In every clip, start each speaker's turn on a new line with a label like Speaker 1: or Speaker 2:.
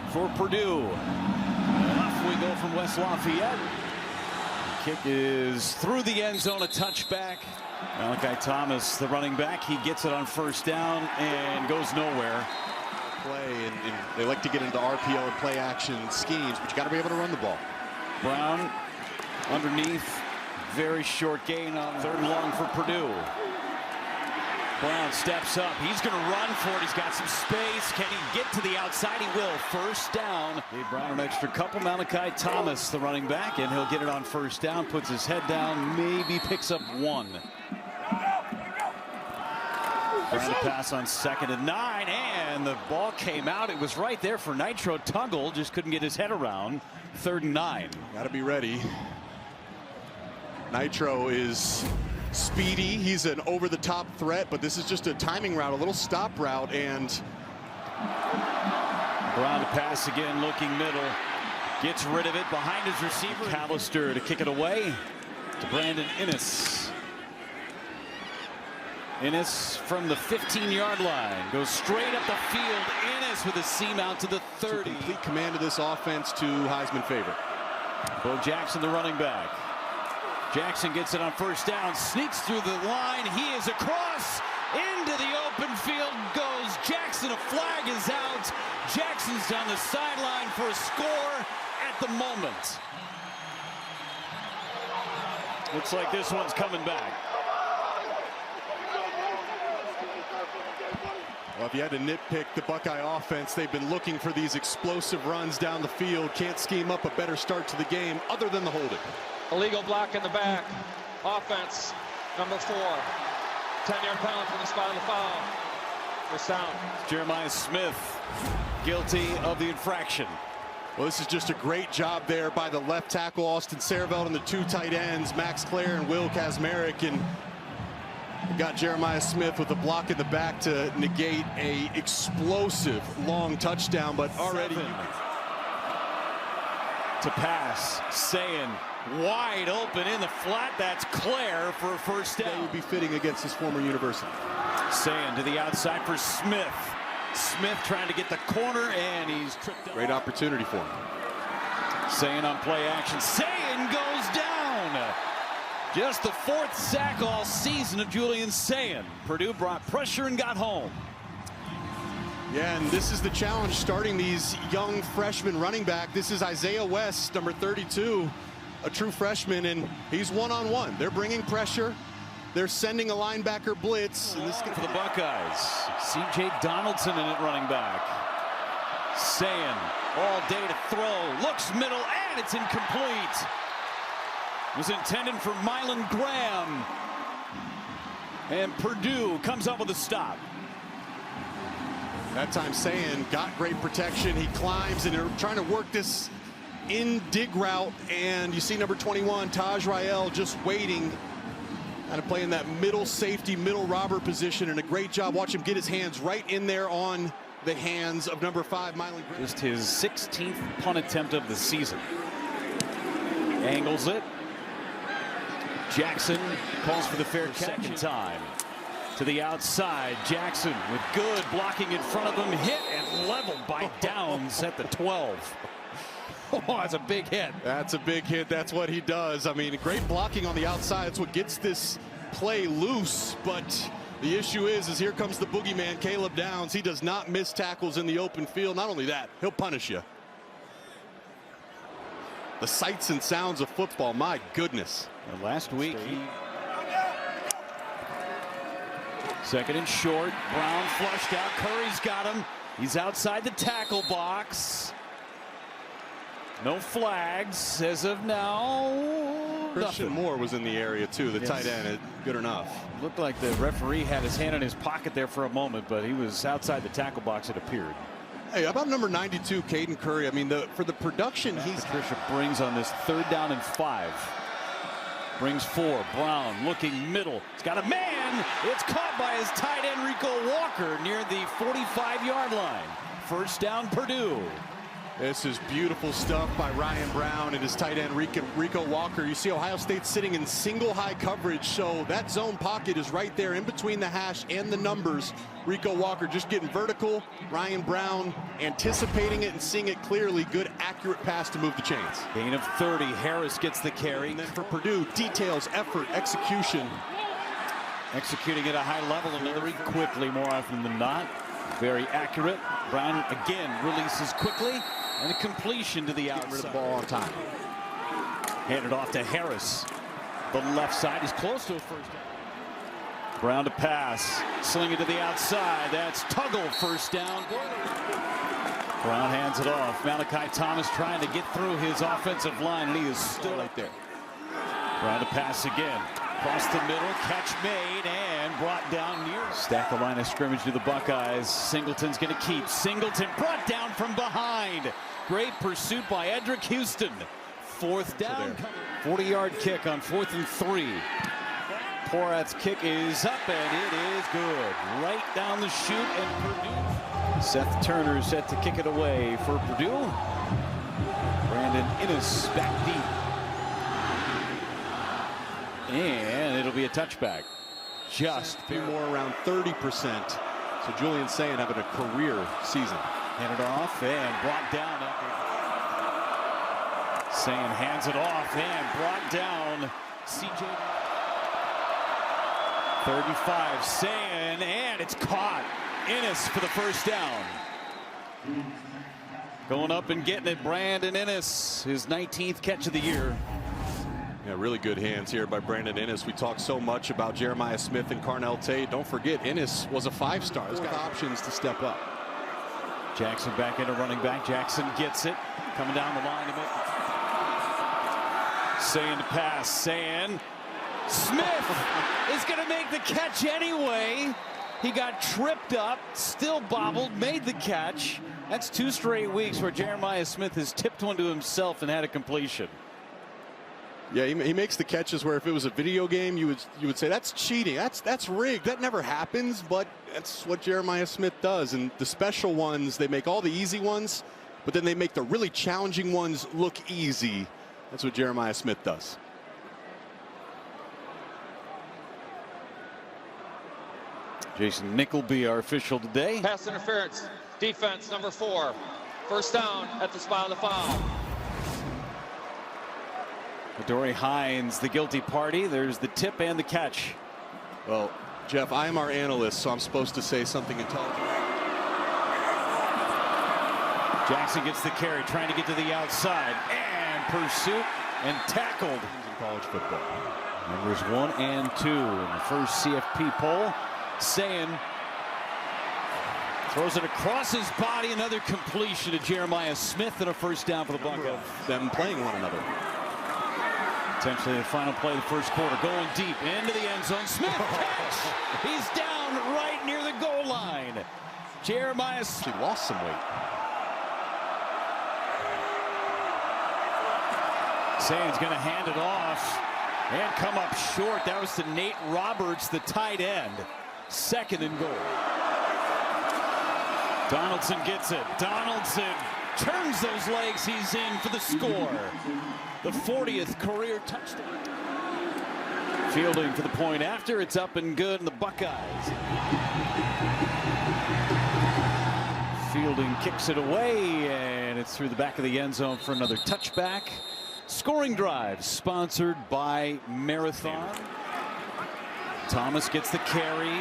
Speaker 1: for Purdue. Off we go from West Lafayette. The kick is through the end zone, a touchback. Malachi Thomas, the running back, he gets it on first down and goes nowhere.
Speaker 2: Play and they like to get into RPO and play action schemes, but you got to be able to run the ball.
Speaker 1: Brown underneath, very short gain on 3rd and long for Purdue. Brown steps up. He's going to run for it. He's got some space. Can he get to the outside? He will. First down. Gave Brown an extra couple. Malachi Thomas, the running back, and he'll get it on first down. Puts his head down. Maybe picks up 1. Brown to pass on 2nd and 9, and the ball came out. It was right there for Nitro. Tuggle just couldn't get his head around. 3rd and 9.
Speaker 2: Got to be ready. Nitro is speedy. He's an over-the-top threat, but this is just a timing route, a little stop route, and
Speaker 1: Brown to pass again, looking middle. Gets rid of it behind his receiver. Callister to kick it away to Brandon Innes. Innes from the 15-yard line goes straight up the field. Innes with a seam out to the 30.
Speaker 2: Complete command of this offense to Heisman favorite.
Speaker 1: Bo Jackson, the running back. Jackson gets it on first down, sneaks through the line. He is across into the open field goes Jackson. A flag is out. Jackson's down the sideline for a score at the moment. Looks like this one's coming back.
Speaker 2: Well, if you had to nitpick the Buckeye offense, they've been looking for these explosive runs down the field. Can't scheme up a better start to the game other than the holding.
Speaker 3: Illegal block in the back. Offense, number 4. 10-yard penalty from the spot of the foul. First down.
Speaker 1: Jeremiah Smith guilty of the infraction.
Speaker 2: Well, this is just a great job there by the left tackle, Austin Sareveld, and the 2 tight ends, Max Clare and Will Kazmarek. And we got Jeremiah Smith with a block in the back to negate a explosive long touchdown, but already
Speaker 1: to pass, Sayin wide open in the flat. That's Clare for a first down.
Speaker 2: That would be fitting against his former university.
Speaker 1: Sayin to the outside for Smith. Smith trying to get the corner, and he's tripped up.
Speaker 2: Great opportunity for him.
Speaker 1: Sayin on play action. Sayin goes down. Just the 4th sack all season of Julian Sayin. Purdue brought pressure and got home.
Speaker 2: Yeah, and this is the challenge starting these young freshman running back. This is Isaiah West, number 32, a true freshman, and he's one-on-one. They're bringing pressure. They're sending a linebacker blitz. And this
Speaker 1: for the Buckeyes. C.J. Donaldson in it running back. Sayin all day to throw. Looks middle, and it's incomplete. Was intended for Mylan Graham. And Purdue comes up with a stop.
Speaker 2: That time Sayin got great protection. He climbs, and they're trying to work this in dig route. And you see number 21, Taj Rael, just waiting. Kind of playing that middle safety, middle robber position, and a great job. Watch him get his hands right in there on the hands of number 5, Mylan Graham.
Speaker 1: Just his 16th punt attempt of the season. Angles it. Jackson calls for the fair catch. Second time. To the outside, Jackson with good blocking in front of him, hit and leveled by Downs at the 12. Oh, that's a big hit.
Speaker 2: That's a big hit. That's what he does. I mean, great blocking on the outside. That's what gets this play loose. But the issue is here comes the boogeyman, Caleb Downs. He does not miss tackles in the open field. Not only that, he'll punish you. The sights and sounds of football, my goodness.
Speaker 1: And last week, second and short. Brown flushed out. Curry's got him. He's outside the tackle box. No flags as of now.
Speaker 2: Christian Moore was in the area too, the tight end. Good enough.
Speaker 1: Looked like the referee had his hand in his pocket there for a moment, but he was outside the tackle box, it appeared.
Speaker 2: Hey, how about number 92, Caden Curry? I mean, for the production
Speaker 1: Patricia brings on this 3rd down and 5. Brings 4. Brown looking middle. He's got a man. It's caught by his tight end, Rico Walker, near the 45-yard line. First down, Purdue.
Speaker 2: This is beautiful stuff by Ryan Brown and his tight end Rico Walker. You see Ohio State sitting in single high coverage, so that zone pocket is right there in between the hash and the numbers. Rico Walker just getting vertical. Ryan Brown anticipating it and seeing it clearly. Good, accurate pass to move the chains.
Speaker 1: Gain of 30. Harris gets the carry.
Speaker 2: And then for Purdue, details, effort, execution.
Speaker 1: Executing at a high level and very quickly more often than not. Very accurate. Brown again releases quickly. And a completion to the outside.
Speaker 2: Rid of the ball on time.
Speaker 1: Handed off to Harris. The left side is close to a first down. Brown to pass. Sling it to the outside. That's Tuggle, first down. Brown hands it off. Malachi Thomas trying to get through his offensive line, and he is still right there. Brown to pass again. Across the middle, catch made, and brought down near. Stack the line of scrimmage to the Buckeyes. Singleton's going to keep. Singleton brought down from behind. Great pursuit by Edric Houston. Fourth down. 40-yard kick on 4th and 3. Porath's kick is up, and it is good. Right down the chute, and Purdue. Seth Turner set to kick it away for Purdue. Brandon Innes back deep. And it'll be a touchback. Just
Speaker 2: a few more, around 30%. So Julian Sayin having a career season.
Speaker 1: Handed off and brought down. Sayin hands it off and brought down. CJ 35. Sayin, and it's caught. Innes for the first down. Going up and getting it, Brandon Innes, his 19th catch of the year.
Speaker 2: Yeah, really good hands here by Brandon Innes. We talk so much about Jeremiah Smith and Carnell Tate. Don't forget, Innes was a 5-star. He's got options to step up.
Speaker 1: Jackson back into running back. Jackson gets it. Coming down the line to make it. Sayin to pass. Sayin. Smith is going to make the catch anyway. He got tripped up, still bobbled, made the catch. That's 2 straight weeks where Jeremiah Smith has tipped one to himself and had a completion.
Speaker 2: Yeah, he makes the catches where if it was a video game, you would say that's cheating. That's rigged. That never happens, but that's what Jeremiah Smith does. And the special ones, they make all the easy ones, but then they make the really challenging ones look easy. That's what Jeremiah Smith does.
Speaker 1: Jason Nickleby, our official today.
Speaker 3: Pass interference. Defense number 4. First down at the spot of the foul.
Speaker 1: Adoree Hines, the guilty party. There's the tip and the catch.
Speaker 2: Well, Jeff, I am our analyst, so I'm supposed to say something intelligent.
Speaker 1: Jackson gets the carry, trying to get to the outside, and pursuit and tackled.
Speaker 2: In college football.
Speaker 1: Numbers 1 and 2 in the first CFP poll. Sayin throws it across his body. Another completion to Jeremiah Smith, and a first down for the Buckeyes.
Speaker 2: Them playing one another.
Speaker 1: Potentially the final play of the first quarter. Going deep into the end zone. Smith catch. He's down right near the goal line. Jeremiah Smith.
Speaker 2: She lost some weight.
Speaker 1: Sayin's going to hand it off and come up short. That was to Nate Roberts, the tight end. 2nd and goal. Donaldson gets it. Donaldson turns those legs. He's in for the score. The 40th career touchdown. Fielding for the point after. It's up and good, and the Buckeyes. Fielding kicks it away, and it's through the back of the end zone for another touchback. Scoring drive sponsored by Marathon. Thomas gets the carry.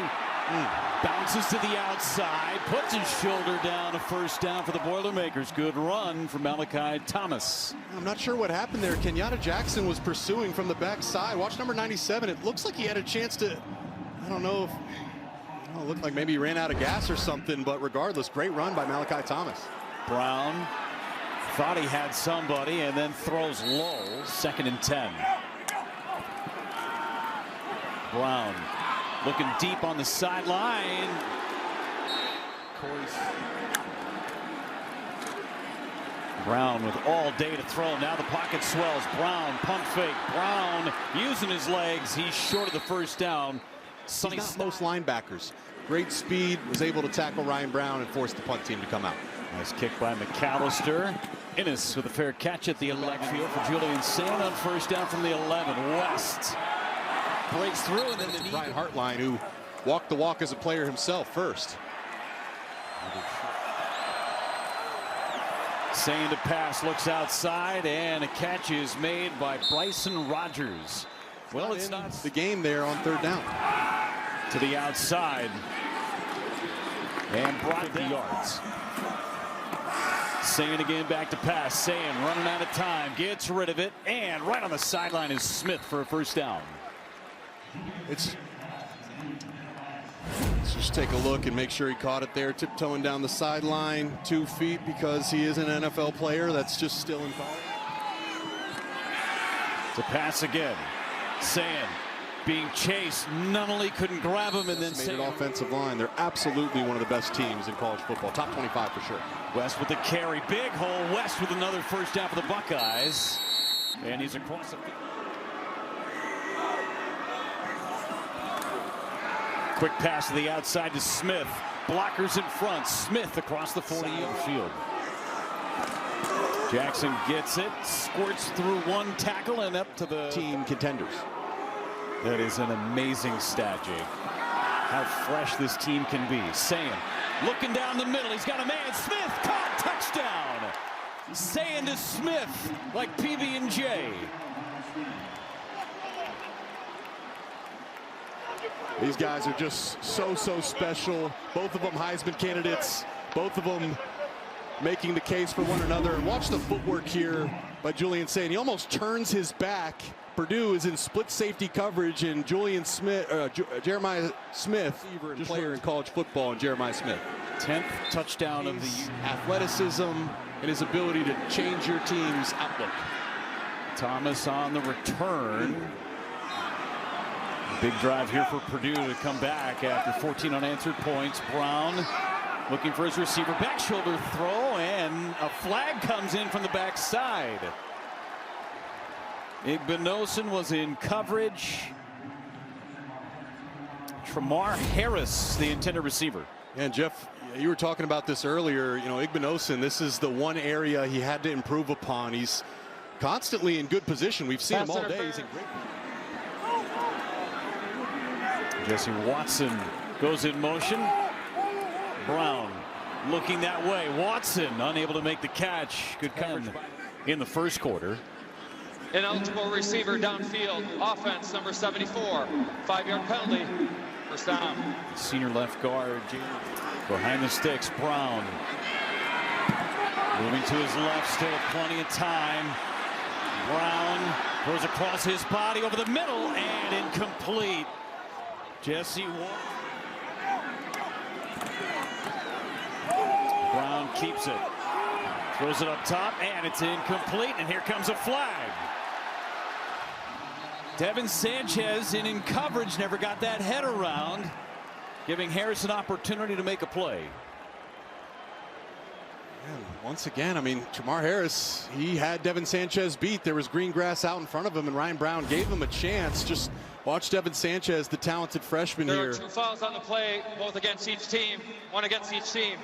Speaker 1: Bounces to the outside, puts his shoulder down, a first down for the Boilermakers. Good run from Malachi Thomas.
Speaker 2: I'm not sure what happened there. Kenyatta Jackson was pursuing from the backside. Watch number 97. It looks like he had a chance to, I don't know if, it looked like maybe he ran out of gas or something, but regardless, great run by Malachi Thomas.
Speaker 1: Brown thought he had somebody and then throws low. 2nd and 10. Brown looking deep on the sideline. Brown with all day to throw. Now the pocket swells. Brown, pump fake. Brown using his legs. He's short of the first down.
Speaker 2: He's not most linebackers. Great speed, was able to tackle Ryan Brown and force the punt team to come out.
Speaker 1: Nice kick by McAllister. Innes with a fair catch at the left field for Julian Sand on first down from the 11. West breaks through, and then the
Speaker 2: Brian Hartline, who walked the walk as a player himself first.
Speaker 1: Sand to pass, looks outside, and a catch is made by Bryson Rogers. Well, it's not
Speaker 2: the game there on third down.
Speaker 1: To the outside, and brought the yards. Sand again back to pass. Sand running out of time, gets rid of it, and right on the sideline is Smith for a first down.
Speaker 2: Let's just take a look and make sure he caught it there, tiptoeing down the sideline 2 feet, because he is an NFL player that's just still in college.
Speaker 1: To pass again. Sand being chased. Nunnally couldn't grab him, and then
Speaker 2: Sand offensive line. They're absolutely one of the best teams in college football. Top 25 for sure.
Speaker 1: West with the carry. Big hole. West with another first down for the Buckeyes. And he's across the field. Quick pass to the outside to Smith. Blockers in front. Smith across the 40-yard field. Jackson gets it. Squirts through one tackle and up to the
Speaker 2: team contenders.
Speaker 1: That is an amazing stat, Jake. How fresh this team can be. Sand looking down the middle. He's got a man. Smith caught. Touchdown. Sand to Smith like PB&J.
Speaker 2: These guys are just so special. Both of them Heisman candidates. Both of them making the case for one another. And watch the footwork here by Julian Sand. He almost turns his back. Purdue is in split safety coverage, and Jeremiah Smith, and player in college football, and Jeremiah Smith.
Speaker 1: 10th touchdown of the
Speaker 2: athleticism and his ability to change your team's outlook.
Speaker 1: Thomas on the return. Big drive here for Purdue to come back after 14 unanswered points. Brown looking for his receiver. Back shoulder throw, and a flag comes in from the backside. Donaldson was in coverage. Tremar Harris, the intended receiver.
Speaker 2: And Jeff, you were talking about this earlier. You know, Donaldson, this is the one area he had to improve upon. He's constantly in good position. We've seen him all day. He's in great.
Speaker 1: Jesse Watson goes in motion. Brown looking that way. Watson unable to make the catch. Good coverage in the first quarter.
Speaker 3: Ineligible receiver downfield. Offense number 74. 5-yard penalty. First down.
Speaker 1: Senior left guard behind the sticks. Brown moving to his left. Still plenty of time. Brown throws across his body over the middle and incomplete. Jesse Brown keeps it. Throws it up top, and it's incomplete, and here comes a flag. Devin Sanchez in coverage, never got that head around, giving Harris an opportunity to make a play.
Speaker 2: And once again, I mean, Tremar Harris, he had Devin Sanchez beat. There was green grass out in front of him, and Ryan Brown gave him a chance. Just watch Devin Sanchez, the talented freshman here.
Speaker 3: There are 2 fouls on the play, both against each team, one against each team.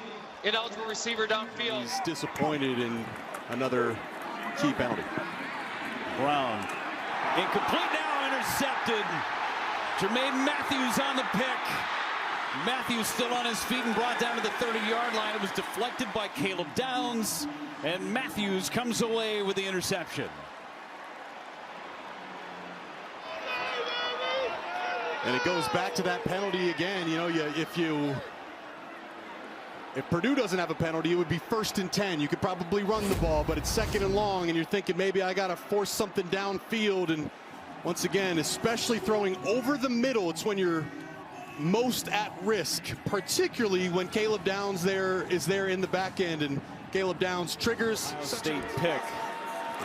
Speaker 3: Ineligible receiver downfield.
Speaker 2: He's disappointed in another key penalty.
Speaker 1: Brown incomplete now, intercepted. Jermaine Matthews on the pick. Matthews still on his feet and brought down to the 30-yard line. It was deflected by Caleb Downs, and Matthews comes away with the interception.
Speaker 2: And it goes back to that penalty again. You know, if Purdue doesn't have a penalty, it would be 1st and 10. You could probably run the ball, but it's 2nd and long, and you're thinking maybe I got to force something downfield. And once again, especially throwing over the middle, it's when you're most at risk, particularly when Caleb Downs is there in the back end, and Caleb Downs triggers.
Speaker 1: State pick.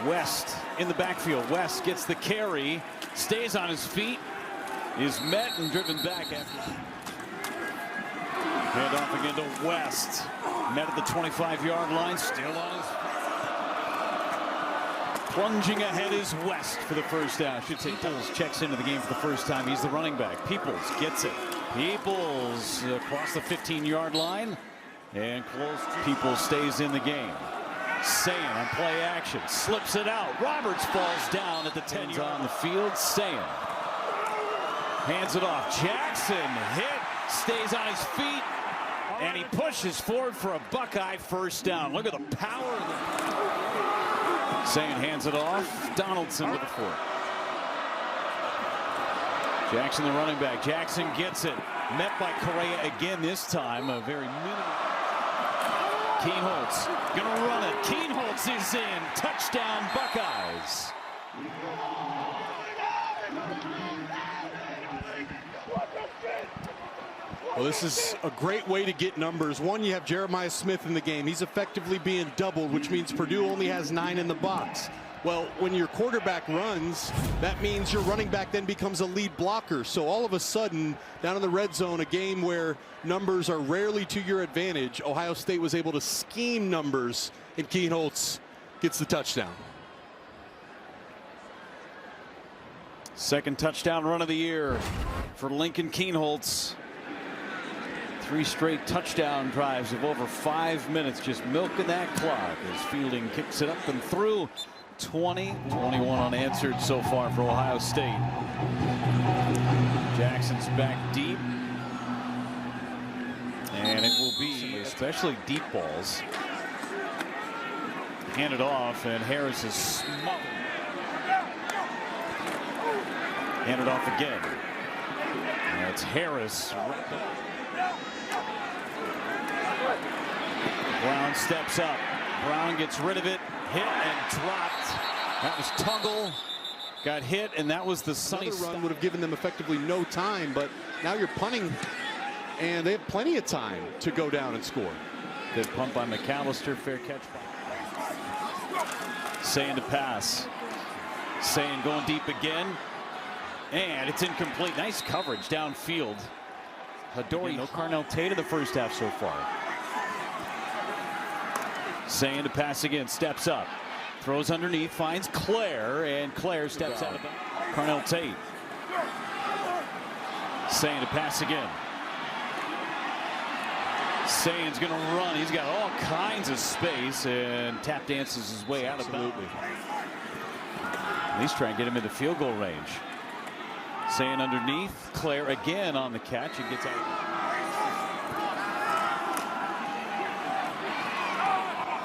Speaker 1: West in the backfield. West gets the carry, stays on his feet, is met and driven back after. Hand off again to West. Met at the 25-yard line, still on his feet. Plunging ahead is West for the first down. Should say Peoples checks into the game for the first time. He's the running back. Peoples gets it. Peoples across the 15-yard line. And close. People stays in the game. Sayin on play action. Slips it out. Roberts falls down at the 10-yard on the field. Sayin hands it off. Jackson hit. Stays on his feet. And he pushes forward for a Buckeye first down. Look at the power of the... Sayin hands it off. Donaldson with the 4. Jackson, the running back. Jackson gets it. Met by Correa again this time. A very minimal. Keenholz gonna run it. Keenholz is in. Touchdown Buckeyes.
Speaker 2: Well, this is a great way to get numbers. One, you have Jeremiah Smith in the game. He's effectively being doubled, which means Purdue only has 9 in the box. Well, when your quarterback runs, that means your running back then becomes a lead blocker. So all of a sudden, down in the red zone, a game where numbers are rarely to your advantage, Ohio State was able to scheme numbers, and Keenholz gets the touchdown.
Speaker 1: Second touchdown run of the year for Lincoln Keenholz. 3 straight touchdown drives of over 5 minutes, just milking that clock as Fielding kicks it up and through. 20-21 unanswered so far for Ohio State. Jackson's back deep. And it will be especially deep balls. Handed off, and Harris is smothered. Handed off again. That's Harris. Brown steps up. Brown gets rid of it. Hit and dropped. That was Tuggle. Got hit, and that was the sunny
Speaker 2: run would have given them effectively no time, but now you're punting, and they have plenty of time to go down and score.
Speaker 1: Good punt by McAllister. Fair catch by Sayin to pass. Sayin going deep again, and it's incomplete. Nice coverage downfield. Hadori, no Carnell Tate in the first half so far. Sayin to pass again, steps up, throws underneath, finds Claire, and Claire steps out of it. Carnell Tate. Sayin to pass again. Sayin's going to run. He's got all kinds of space and tap dances his way out of bounds. At least try and get him into field goal range. Sayin underneath. Claire again on the catch. He gets out.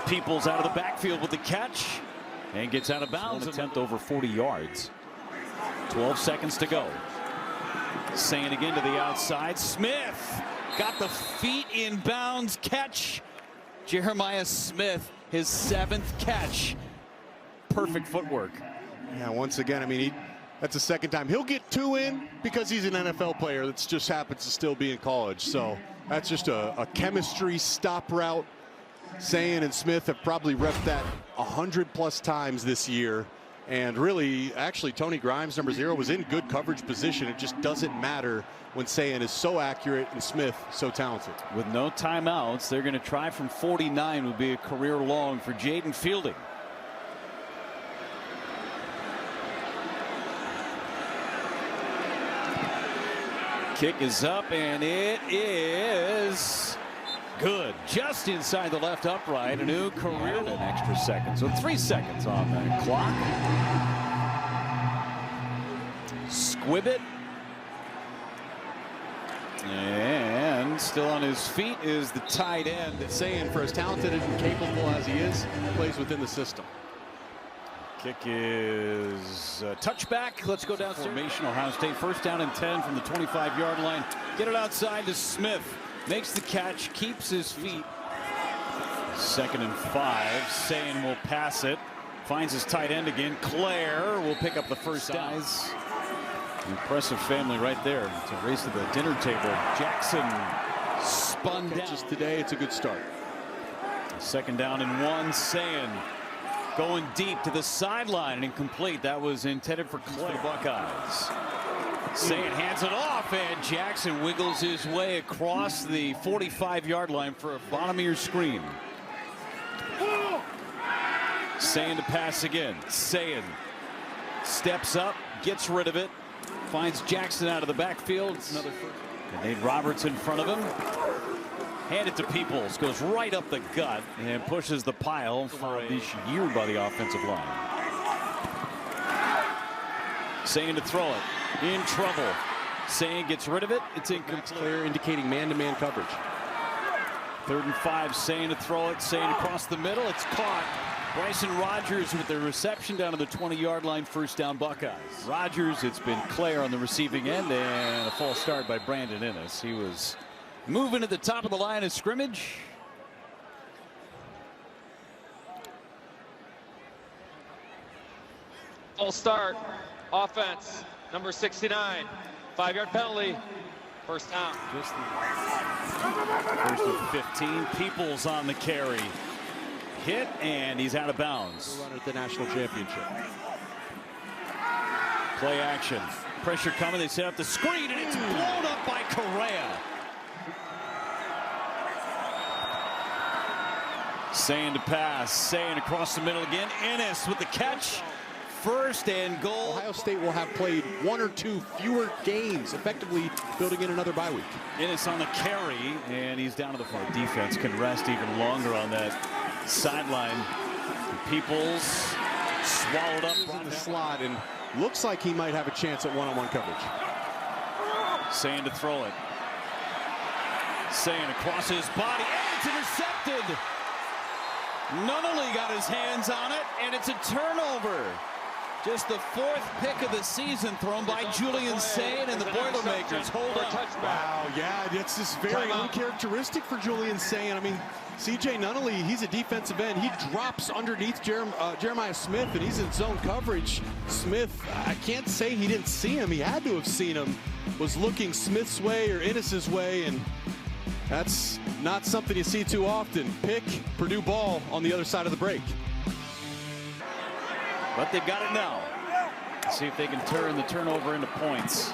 Speaker 1: Peoples out of the backfield with the catch and gets out of bounds. Attempt over 40 yards. 12 seconds to go. Sayin again to the outside. Smith got the feet in bounds. Catch. Jeremiah Smith, his 7th catch. Perfect footwork.
Speaker 2: Yeah, once again, I mean, that's the second time. He'll get 2 in because he's an NFL player that just happens to still be in college. So that's just a chemistry stop route. Sayin and Smith have probably repped that 100+ times this year. And really, actually, Tony Grimes, number 0, was in good coverage position. It just doesn't matter when Sayin is so accurate and Smith so talented.
Speaker 1: With no timeouts, they're going to try from 49. Would be a career long for Jaden Fielding. Kick is up, and it is good. Just inside the left upright. A new career, an extra second. So 3 seconds on the clock. Squibbit. And still on his feet is the tight end.
Speaker 2: Sayin, for as talented and capable as he is, plays within the system.
Speaker 1: Kick is touchback. Let's go down formation. Ohio State first down and 10 from the 25-yard line. Get it outside to Smith. Makes the catch, keeps his feet. 2nd and 5. Sayin will pass it. Finds his tight end again. Claire will pick up the first down. Impressive family right there. It's a race to the dinner table. Jackson spun down.
Speaker 2: Just today, it's a good start.
Speaker 1: 2nd down and 1. Sayin going deep to the sideline and incomplete. That was intended for Claire. The Buckeyes. Sayin hands it off, and Jackson wiggles his way across the 45-yard line for a bottom-ear screen. Sayin to pass again. Sayin steps up, gets rid of it, finds Jackson out of the backfield. Another first. And Nate Roberts in front of him. Hand it to Peoples. Goes right up the gut and pushes the pile for a year by the offensive line. Saying to throw it. In trouble. Saying gets rid of it. It's incomplete.
Speaker 2: Clear, indicating man-to-man coverage.
Speaker 1: 3rd and 5. Saying to throw it. Saying across the middle. It's caught. Bryson Rogers with the reception down to the 20-yard line. First down, Buckeyes. Rogers, it's been Claire on the receiving end, and a false start by Brandon Innes. He was moving at the top of the line of scrimmage.
Speaker 3: False start. Offense. Number 69. 5-yard penalty. First down.
Speaker 1: Just the first and 15. Peoples on the carry. Hit, and he's out of bounds.
Speaker 2: Runner at the national championship.
Speaker 1: Play action. Pressure coming. They set up the screen, and it's blown up by Correa. Saying to pass. Saying across the middle again. Innes with the catch. 1st and goal.
Speaker 2: Ohio State will have played 1 or 2 fewer games, effectively building in another bye week.
Speaker 1: Innes on the carry, and he's down to the floor. Defense can rest even longer on that sideline. Peoples swallowed up
Speaker 2: in the slot, and looks like he might have a chance at one-on-one coverage.
Speaker 1: Saying to throw it. Saying across his body, and it's intercepted. Nunnally got his hands on it, and it's a turnover. Just the 4th pick of the season thrown by Julian Sayin, and the Boilermakers hold up.
Speaker 2: Wow, yeah, it's just very uncharacteristic for Julian Sayin. I mean, C.J. Nunnally, he's a defensive end. He drops underneath Jeremiah Smith, and he's in zone coverage. Smith, I can't say he didn't see him. He had to have seen him. Was looking Smith's way or Innes' way, and that's not something you see too often. Pick, Purdue ball on the other side of the break.
Speaker 1: But they've got it now. Let's see if they can turn the turnover into points.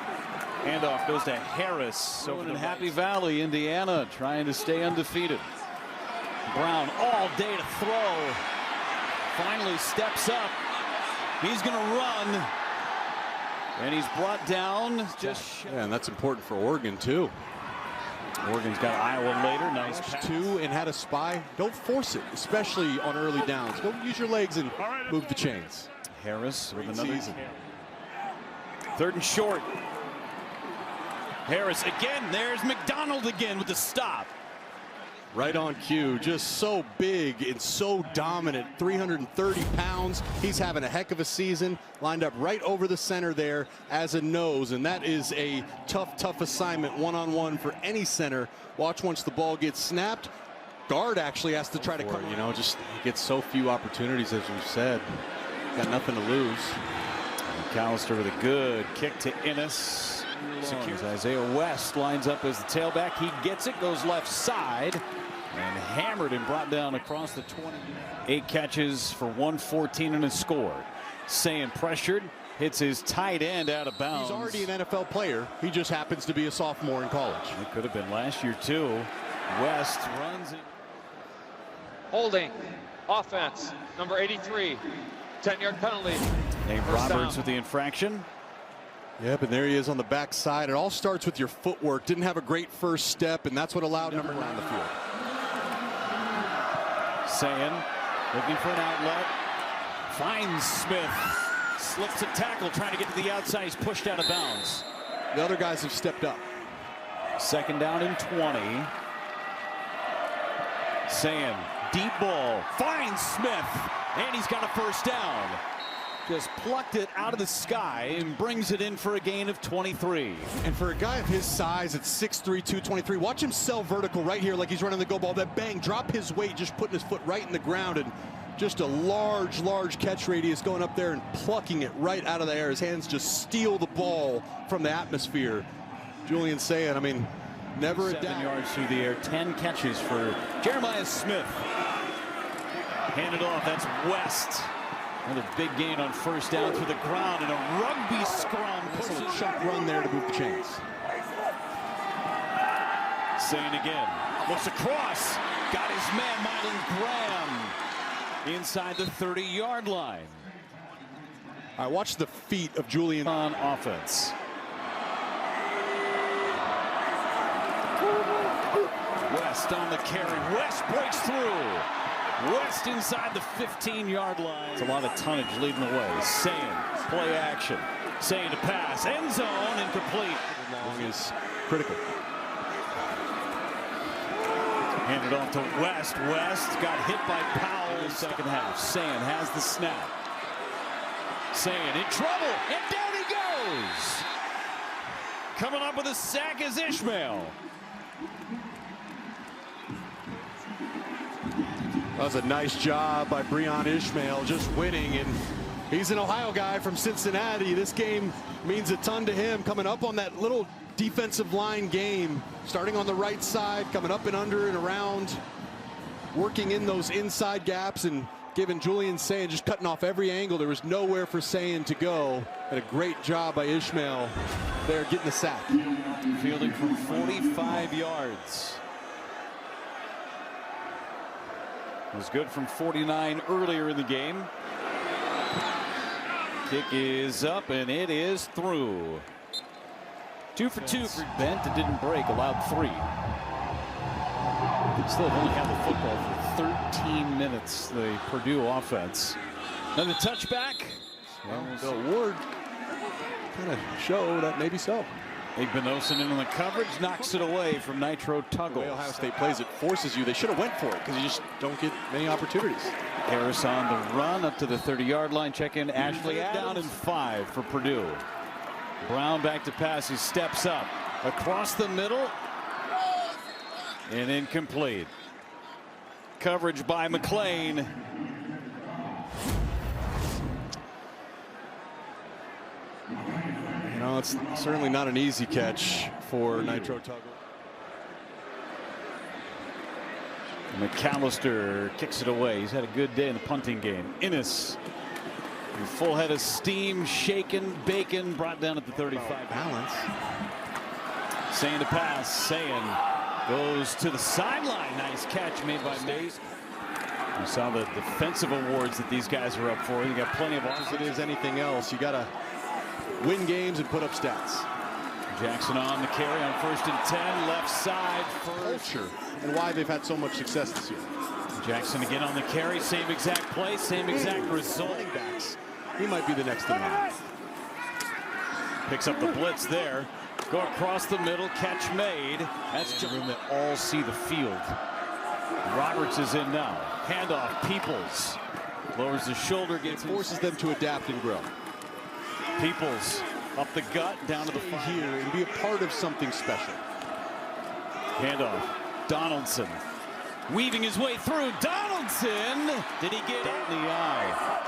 Speaker 1: Handoff goes to Harris. Over in Happy Valley, Indiana, trying to stay undefeated. Brown all day to throw. Finally steps up. He's going to run. And he's brought down.
Speaker 2: Yeah, and that's important for Oregon, too.
Speaker 1: Oregon's got Iowa later. Nice pass.
Speaker 2: 2 and had a spy. Don't force it, especially on early downs. Go use your legs and move the chains.
Speaker 1: Harris with another season. 3rd and short. Harris again. There's McDonald again with the stop.
Speaker 2: Right on cue. Just so big and so dominant. 330 pounds. He's having a heck of a season. Lined up right over the center there as a nose. And that is a tough assignment one-on-one for any center. Watch once the ball gets snapped. Guard actually has to try to come. You know, just gets so few opportunities, as we've said. Got nothing to lose.
Speaker 1: McAllister with a good kick to Innes. Secures. Isaiah West lines up as the tailback. He gets it, goes left side, and hammered and brought down across the 20. 8 catches for 114 and a score. Sayin pressured, hits his tight end out of bounds.
Speaker 2: He's already an NFL player. He just happens to be a sophomore in college.
Speaker 1: It could have been last year too. West runs it.
Speaker 3: Holding. Offense. Number 83. 10-yard penalty.
Speaker 1: Nate Roberts with the infraction.
Speaker 2: Yep, and there he is on the backside. It all starts with your footwork. Didn't have a great first step, and that's what allowed him around the field.
Speaker 1: Sayin looking for an outlet. Finds Smith. Slips a tackle, trying to get to the outside. He's pushed out of bounds.
Speaker 2: The other guys have stepped up.
Speaker 1: 2nd down and 20. Sayin, deep ball. Finds Smith, and he's got a first down. Just plucked it out of the sky and brings it in for a gain of 23.
Speaker 2: And for a guy of his size at 6'3", 223, watch him sell vertical right here like he's running the go ball. That bang, drop his weight, just putting his foot right in the ground, and just a large catch radius going up there and plucking it right out of the air. His hands just steal the ball from the atmosphere. Julian Sayin, I mean, never a doubt.
Speaker 1: 7 yards through the air, 10 catches for Jeremiah Smith. Handed off, that's West. Another big gain on first down through the ground, and a rugby scrum.
Speaker 2: Puts a shot run there to move the chains.
Speaker 1: Sayin again. Looks across. Got his man, Mylan Graham, inside the 30-yard line.
Speaker 2: All right, watch the feet of Julian.
Speaker 1: On offense. West West on the carry. West breaks through. West inside the 15-yard line. It's a lot of tonnage leading the way. Sayin, play action. Sayin to pass. End zone, incomplete.
Speaker 2: Long is critical.
Speaker 1: Handed off to West. West got hit by Powell in the second half. Sayin has the snap. Sayin in trouble, and down he goes. Coming up with a sack is Ishmael.
Speaker 2: That was a nice job by Breon Ishmael, just winning, and he's an Ohio guy from Cincinnati. This game means a ton to him, coming up on that little defensive line game, starting on the right side, coming up and under and around, working in those inside gaps and giving Julian Sayin, just cutting off every angle. There was nowhere for Sayin to go. And a great job by Ishmael there, getting the sack.
Speaker 1: Fielding from 45 yards. It was good from 49 earlier in the game. Kick is up and it is through. 2 for 2 for Bent. It didn't break, allowed 3. Still have only had the football for 13 minutes, the Purdue offense. Another touchback.
Speaker 2: Well, Ward kind of showed that maybe so.
Speaker 1: Igbenogson in on the coverage, knocks it away from Nitro Tuggle.
Speaker 2: The way Ohio State plays, it forces you. They should have went for it because you just don't get many opportunities.
Speaker 1: Harris on the run up to the 30-yard line. Check in Ashley Adams. Down in 5 for Purdue. Brown back to pass. He steps up across the middle and incomplete. Coverage by McLean.
Speaker 2: You know, it's certainly not an easy catch for Nitro Tuggle.
Speaker 1: McAllister kicks it away. He's had a good day in the punting game. Innes, full head of steam, shaken, bacon, brought down at the 35.
Speaker 2: Balance.
Speaker 1: Sayin to pass. Sayin goes to the sideline. Nice catch made by Mays. You saw the defensive awards that these guys are up for. You got plenty of
Speaker 2: As it is anything else, you got to win games and put up stats.
Speaker 1: Jackson on the carry on 1st and 10, left side first.
Speaker 2: Culture and why they've had so much success this year.
Speaker 1: Jackson again on the carry, same exact play, same exact result.
Speaker 2: Running backs. He might be the next in line.
Speaker 1: Picks up the blitz there. Go across the middle, catch made. That's room that all see the field. Roberts is in now. Handoff, Peoples. Lowers the shoulder, gets
Speaker 2: forces them to adapt and grow.
Speaker 1: Peoples up the gut, down to the 5
Speaker 2: here and be a part of something special.
Speaker 1: Handoff, Donaldson. Weaving his way through. Donaldson! Did he get it in the eye?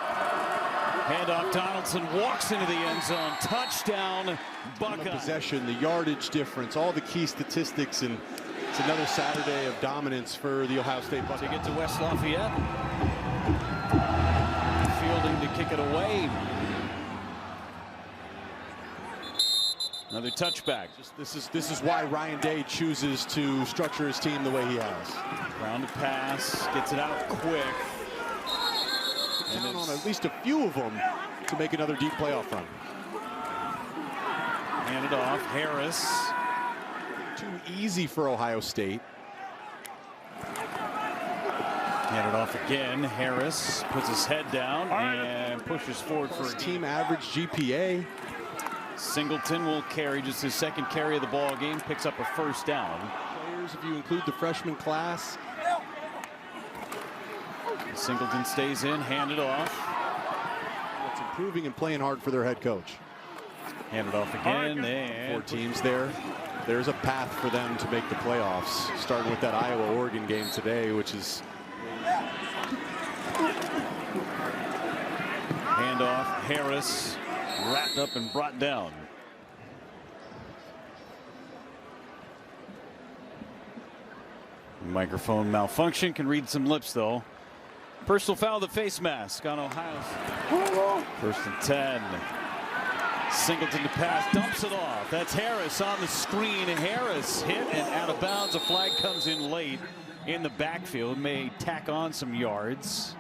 Speaker 1: Handoff, Donaldson walks into the end zone. Touchdown, Buckeye.
Speaker 2: Possession, the yardage difference, all the key statistics, and it's another Saturday of dominance for the Ohio State Buckeyes.
Speaker 1: To get to West Lafayette. Fielding to kick it away. Another touchback.
Speaker 2: This is why Ryan Day chooses to structure his team the way he has.
Speaker 1: Brown to pass, gets it out quick.
Speaker 2: Down on at least a few of them to make another deep playoff run.
Speaker 1: Handed off, Harris.
Speaker 2: Too easy for Ohio State.
Speaker 1: Handed off again. Harris puts his head down and pushes forward for a
Speaker 2: team average GPA.
Speaker 1: Singleton will carry just his 2nd carry of the ball game, picks up a 1st down.
Speaker 2: Players, if you include the freshman class.
Speaker 1: Singleton stays in, handed off.
Speaker 2: It's improving and playing hard for their head coach.
Speaker 1: Handed off again. And
Speaker 2: 4 teams there. There's a path for them to make the playoffs, starting with that Iowa-Oregon game today, which is
Speaker 1: handoff, Harris. Wrapped up and brought down. Microphone malfunction, can read some lips though. Personal foul, the face mask on Ohio. 1st and 10. Singleton to pass, dumps it off. That's Harris on the screen. Harris hit and out of bounds. A flag comes in late in the backfield. May tack on some yards.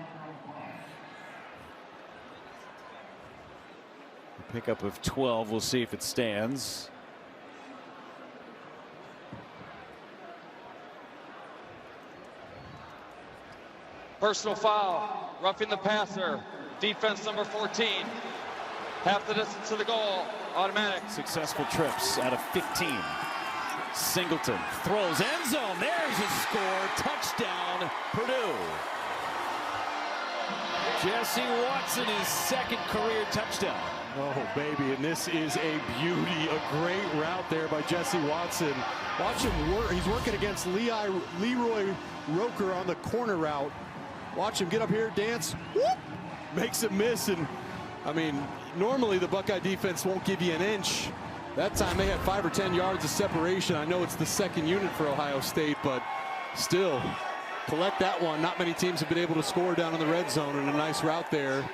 Speaker 1: Pickup of 12. We'll see if it stands.
Speaker 3: Personal foul, roughing the passer, defense number 14. Half the distance to the goal, automatic.
Speaker 1: Successful trips out of 15. Singleton throws end zone. There's a score. Touchdown, Purdue. Jesse Watson, his second career touchdown.
Speaker 2: Oh, baby, and this is a beauty. A great route there by Jesse Watson. Watch him work. He's working against Leroy Roker on the corner route. Watch him get up here, dance, whoop, makes it miss. And, I mean, normally the Buckeye defense won't give you an inch. That time they had 5 or 10 yards of separation. I know it's the second unit for Ohio State, but still, collect that one. Not many teams have been able to score down in the red zone, and a nice route there.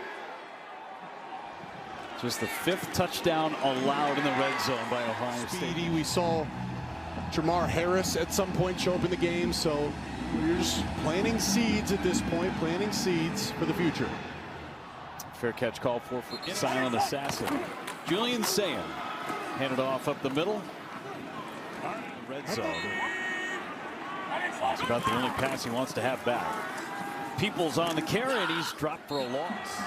Speaker 1: Just the 5th touchdown allowed in the red zone by Ohio State.
Speaker 2: Speedy, we saw Jamar Harris at some point show up in the game, so we're just planting seeds at this point, planting seeds for the future.
Speaker 1: Fair catch called for silent assassin. Julian Sayin handed off up the middle. Red zone. It's about the only pass he wants to have back. Peoples on the carry, and he's dropped for a loss.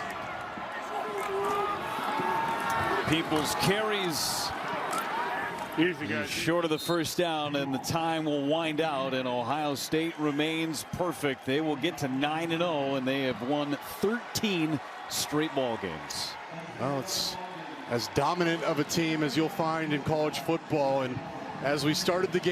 Speaker 1: Peoples carries short of the first down, and the time will wind out, and Ohio State remains perfect. They will get to 9-0, and they have won 13 straight ball games.
Speaker 2: Well, it's as dominant of a team as you'll find in college football, and as we started the game